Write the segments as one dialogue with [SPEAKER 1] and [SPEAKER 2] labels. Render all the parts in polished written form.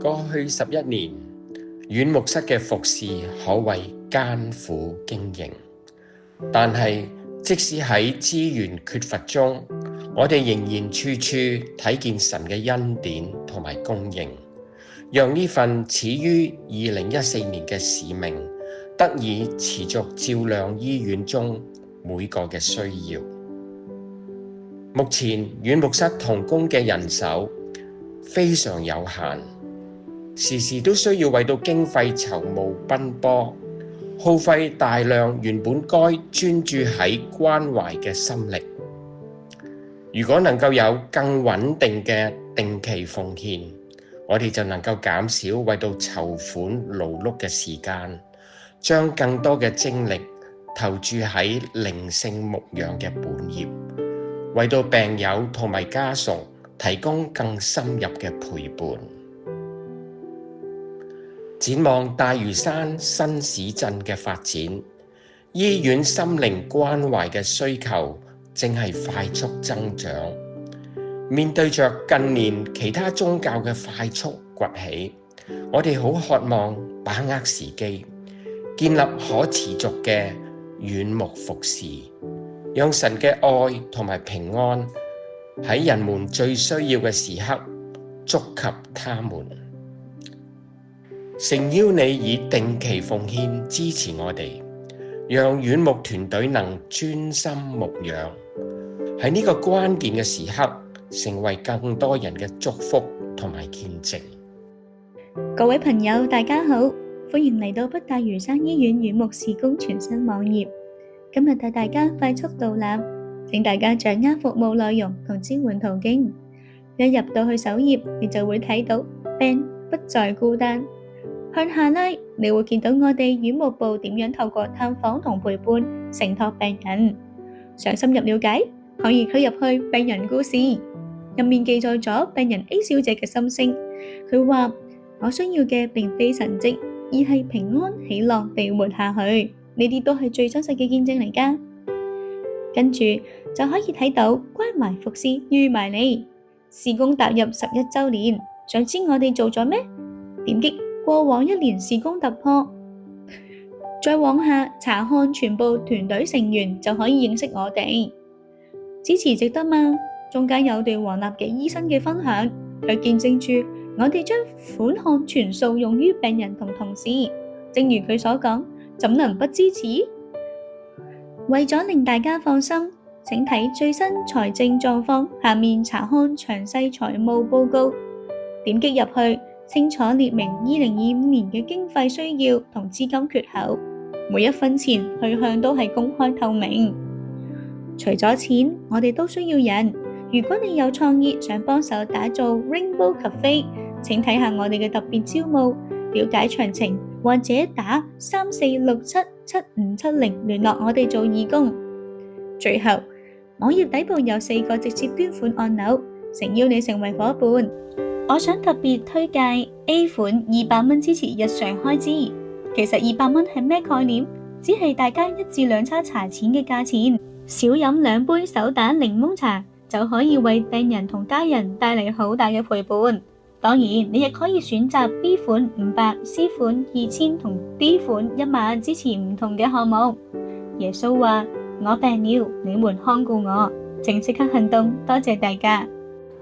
[SPEAKER 1] 過去11年，院牧室嘅服侍可謂艱苦經營，但係即使喺資源缺乏中，我哋仍然處處睇見神嘅恩典同埋供應，讓呢份始於2014年嘅使命得以持續照亮醫院中每個嘅需要。目前院牧室同工嘅人手非常有限，時時都需要為到經費籌募奔波，耗費大量原本該專注喺關懷嘅心力。如果能夠有更穩定嘅定期奉獻，我哋就能夠減少為到籌款勞碌嘅時間，將更多嘅精力投注喺靈性牧養嘅本業，為到病友同埋家屬提供更深入嘅陪伴。展望大嶼山新市鎮嘅發展，醫院心靈關懷嘅需求正係快速增長。面對着近年其他宗教嘅快速崛起，我哋好渴望把握時機，建立可持續嘅院牧服侍，讓神嘅愛同埋平安喺人們最需要嘅時刻觸及他們。誠邀你以定期奉獻支持我哋，讓院牧團隊能專心牧養，喺呢個關鍵嘅時刻成為更多人嘅祝福同埋見證。
[SPEAKER 2] 各位朋友大家好，歡迎嚟到北大嶼山醫院院牧事工全新網頁。今日帶大家快速導覽，請大家掌握服務內容同支援途徑。一入到去首頁，你就會睇到病不再孤單。向下拉，你會見到我哋院牧部點樣透過探訪同陪伴承托病人。想深入了解，可以推入去病人故事，入面記載咗病人 A 小姐嘅心聲。佢話：我需要嘅並非神蹟，而係平安喜樂地活下去。呢啲都係最真實嘅見證嚟㗎。跟住就可以睇到關懷服侍預埋你，事工踏入11週年，想知我哋做咗咩？點擊過往1年事工突破，再往下查看全部團隊成員就可以認識我哋。支持值得嗎？中間有段黃立嘅醫生嘅分享，佢見證住我哋將款項全數用於病人同同事。正如佢所講，怎能不支持？為咗令大家放心，請睇最新財政狀況下面查看詳細財務報告。點擊入去，清楚列明2025年嘅經費需要同資金缺口，每一分錢去向都係公開透明。除咗錢，我哋都需要人。如果你有創意想幫手打造 Rainbow Cafe， 請睇下我哋嘅特別招募，了解詳情或者打34677570聯絡我哋做義工。最後，網頁底部有4個直接捐款按鈕，誠邀你成為夥伴。我想特別推介 A 款200蚊支持日常開支。其實200蚊係咩概念？只係大家1至2餐茶錢嘅價錢，少飲2杯手打檸檬茶就可以為病人同家人帶嚟好大嘅陪伴。當然，你亦可以選擇 B 款500、C 款2000同 D 款10000支持唔同嘅項目。耶穌話：我病了，你們看顧我，請即刻行動。多謝大家。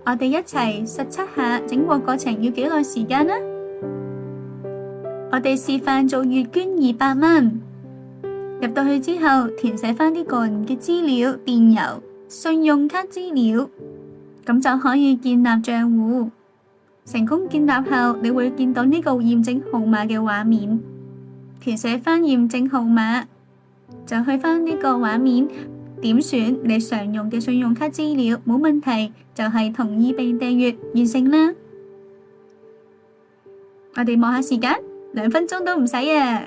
[SPEAKER 2] 我哋一齊實測下整個過程要幾耐時間呢？我哋示範做月捐200蚊，入到去之後填寫翻啲個人嘅資料、電郵、信用卡資料，咁就可以建立賬戶。成功建立後，你會見到呢個驗證號碼嘅畫面，填寫翻驗證號碼，就去翻呢個畫面。點選你常用嘅信用卡資料，冇問題，就係同意並訂閱，完成啦。我哋望下時間，2分鐘都唔使啊。